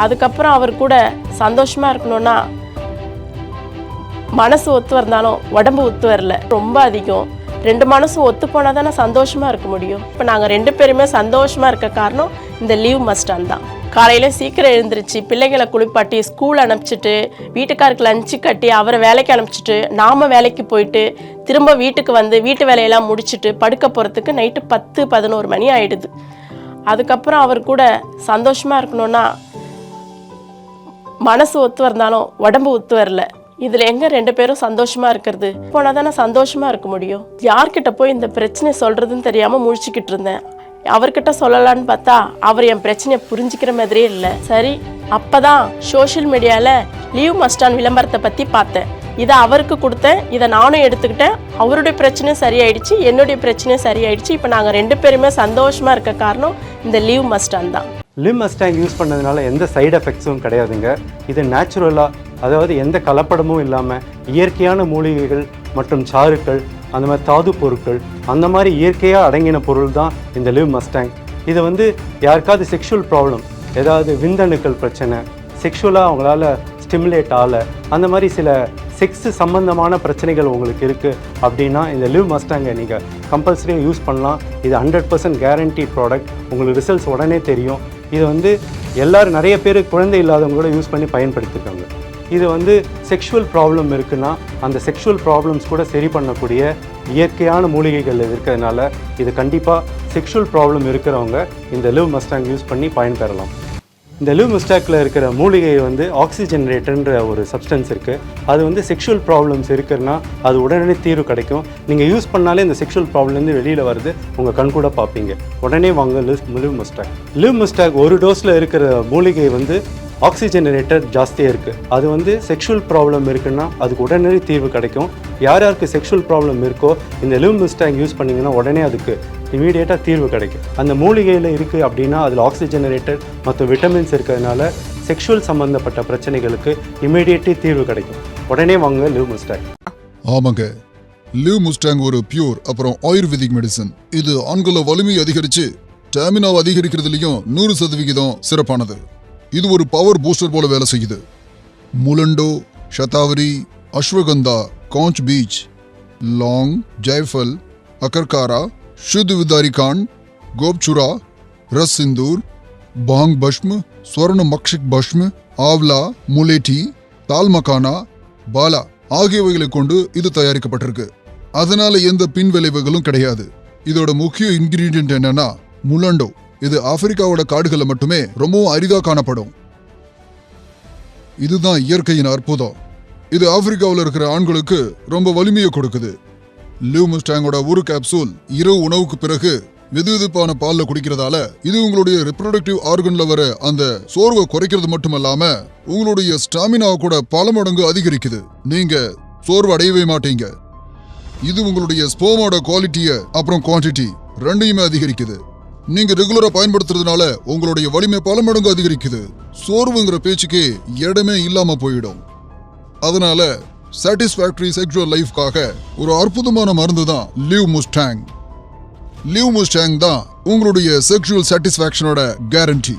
அதுக்கப்புறம் அவர் கூட சந்தோஷமாக இருக்கணும்னா மனசு ஒத்து வரந்தாலும் உடம்பு ஒத்து வரல, ரொம்ப அதிகம். 2 மனசும் ஒத்து போனால் தானே சந்தோஷமாக இருக்க முடியும். இப்போ நாங்கள் 2 பேருமே சந்தோஷமாக இருக்க காரணம் இந்த லீவ் மஸ்டான் தான். காலையில் சீக்கிரம் எழுந்திரிச்சு பிள்ளைகளை குளிப்பாட்டி ஸ்கூல் அனுப்பிச்சிட்டு வீட்டுக்காருக்கு லஞ்சு கட்டி அவரை வேலைக்கு அனுப்பிச்சிட்டு நாம் வேலைக்கு போயிட்டு திரும்ப வீட்டுக்கு வந்து வீட்டு வேலையெல்லாம் முடிச்சுட்டு படுக்க போகிறதுக்கு நைட்டு 10-11 மணி ஆகிடுது. அதுக்கப்புறம் அவர் கூட சந்தோஷமாக இருக்கணும்னா மனசு ஒத்து வரந்தாலும் உடம்பு ஒத்து வரல. இதில் எங்கே 2 பேரும் சந்தோஷமாக இருக்கிறது? போனால் தானே சந்தோஷமாக இருக்க முடியும். யார்கிட்ட போய் இந்த பிரச்சனை சொல்கிறதுன்னு தெரியாமல் முழிச்சுக்கிட்டு இருந்தேன். அவர்கிட்ட சொல்லலான்னு பார்த்தா அவர் என் பிரச்சனையை புரிஞ்சிக்கிற மாதிரியே இல்லை. சரி, அப்போ தான் சோஷியல் மீடியாவில் லீவ் மஸ்டான் விளம்பரத்தை பற்றி பார்த்தேன். இதை அவருக்கு கொடுத்தேன், இதை நானும் எடுத்துக்கிட்டேன். அவருடைய பிரச்சனையும் சரியாயிடுச்சு, என்னுடைய பிரச்சனையும் சரியாயிடுச்சு. இப்போ நாங்கள் 2 பேருமே சந்தோஷமாக இருக்க காரணம் இந்த லீவ் மஸ்டான் தான். லீவ் மஸ்டாங் யூஸ் பண்ணதுனால எந்த சைடு எஃபெக்ட்ஸும் கிடையாதுங்க. இது நேச்சுரலாக, அதாவது எந்த கலப்படமும் இல்லாமல் இயற்கையான மூலிகைகள் மற்றும் சாறுக்கள், அந்த மாதிரி தாது பொருட்கள், அந்த மாதிரி இயற்கையாக அடங்கின பொருள் தான் இந்த லீவ் மஸ்டாங். இதை வந்து யாருக்காவது செக்ஷுவல் ப்ராப்ளம், ஏதாவது விந்தணுக்கள் பிரச்சனை, செக்ஷுவலாக அவங்களால ஸ்டிமுலேட் ஆகலை, அந்த மாதிரி சில செக்ஸ் சம்பந்தமான பிரச்சனைகள் உங்களுக்கு இருக்குது அப்படின்னா இந்த லீவ் மஸ்டாங்கை நீங்கள் கம்பல்சரியாக யூஸ் பண்ணலாம். இது 100% கேரண்டி ப்ராடக்ட். உங்களுக்கு ரிசல்ட்ஸ் உடனே தெரியும். இது வந்து எல்லோரும், நிறைய பேர் குழந்தை இல்லாதவங்களோட யூஸ் பண்ணி பயன்படுத்திக்காங்க. இது வந்து செக்ஷுவல் ப்ராப்ளம் இருக்குன்னா அந்த செக்ஷுவல் ப்ராப்ளம்ஸ் கூட சரி பண்ணக்கூடிய இயற்கையான மூலிகைகள் இருக்கிறதுனால இது கண்டிப்பாக செக்ஷுவல் ப்ராப்ளம் இருக்கிறவங்க இந்த லீவ் மஸ்டாங் யூஸ் பண்ணி பயன்பெறலாம். இந்த லீவ் மஸ்டாங்கில் இருக்கிற மூலிகை வந்து ஆக்சிஜனரேட்டர்ன்ற ஒரு சப்ஸ்டன்ஸ் இருக்குது. அது வந்து செக்ஷுவல் ப்ராப்ளம்ஸ் இருக்குன்னா அது உடனே தீர்வு கிடைக்கும். நீங்கள் யூஸ் பண்ணாலே இந்த செக்ஷுவல் ப்ராப்ளம்லேருந்து வெளியில் வருது, உங்கள் கண் கூட பார்ப்பீங்க. உடனே வாங்க லீவ் மஸ்டாங். லீவ் மஸ்டாங் ஒரு டோஸில் இருக்கிற மூலிகை வந்து ஆக்சிஜனரேட்டர் ஜாஸ்தியாக இருக்குது. அது வந்து செக்ஷுவல் ப்ராப்ளம் இருக்குன்னா அதுக்கு உடனடி தீர்வு கிடைக்கும். யார் யாருக்கு செக்ஷுவல் ப்ராப்ளம் இருக்கோ இந்த லீவ் மஸ்டாங் யூஸ் பண்ணிங்கன்னா உடனே அதுக்கு இமீடியட்டாக தீர்வு கிடைக்கும். அந்த மூலிகையில் இருக்குது அப்படின்னா அதில் ஆக்சிஜனரேட்டர் மற்றும் விட்டமின்ஸ் இருக்கிறதுனால செக்ஷுவல் சம்மந்தப்பட்ட பிரச்சனைகளுக்கு இமீடியட்டாக தீர்வு கிடைக்கும். உடனே வாங்க லீவ் மஸ்டாங். ஆமாங்க, லீவ் மஸ்டாங் ஒரு பியூர் அப்புறம் ஆயுர்வேதிக் மெடிசன். இது ஆண்கள வலிமை அதிகரித்து ஸ்டாமினாவை அதிகரிக்கிறதுலையும் 100% சிறப்பானது. இது ஒரு பவர் பூஸ்டர் போல வேலை செய்யுது. முலண்டோ, ஷதாவரி, அஸ்வகந்தா, காஞ்ச் பீச், லாங், ஜெய்ஃபல், அகர்காரா, शुद्ध विदारिकांड, गोपचुरा, रस सिंदूर, भांग भस्म, स्वर्ण मक्षिक भस्म, आंवला, मुलेठी, ताल मकाना, बाला ஆகியவைகளை கொண்டு இது தயாரிக்கப்பட்டிருக்கு. அதனால எந்த பின் விளைவுகளும் கிடையாது. இதோட முக்கிய இன்கிரீடியன்ட் என்னன்னா முலண்டோ. இது ஆப்பிரிக்காவோட காடுகளை மட்டுமே ரொம்பவும் அரிதா காணப்படும். இதுதான் இயற்கையின் அற்புதம். இது ஆப்பிரிக்காவில் இருக்கிற ஆண்களுக்கு ரொம்ப வலிமையை கொடுக்குது. லீவ் மஸ்டாங்கோட ஒரு கேப்சூல் இரவு உணவுக்கு பிறகு வெதுவெதுப்பான பால்ல குடிக்கிறதால இது உங்களுடைய ரிப்ரொடக்டிவ் ஆர்கன்ல வர அந்த சோர்வை குறைக்கிறது மட்டுமல்லாம உங்களுடைய ஸ்டாமினாவை கூட பல மடங்கு அதிகரிக்குது. நீங்க சோர்வு அடையவே மாட்டீங்க. இது உங்களுடைய ஸ்பெர்மோட குவாலிட்டியை அப்புறம் குவான்டிட்டி ரெண்டையுமே அதிகரிக்குது. நீங்க ரெகுலரா பயன்படுத்துறதுனால உங்களுடைய வலிமை பல மடங்கு அதிகரிக்குது. சோர்வுங்கிற பேச்சுக்கே இடமே இல்லாம போயிடும். அதனால சாட்டிஸ்ஃபேக்டரி செக்ஷுவல் லைஃப்காக ஒரு அற்புதமான மருந்து தான் லீவ் மஸ்டாங். லீவ் மஸ்டாங் தான் உங்களுடைய செக்ஷுவல் சாட்டிஸ்ஃபேக்ஷனோட கேரண்டி.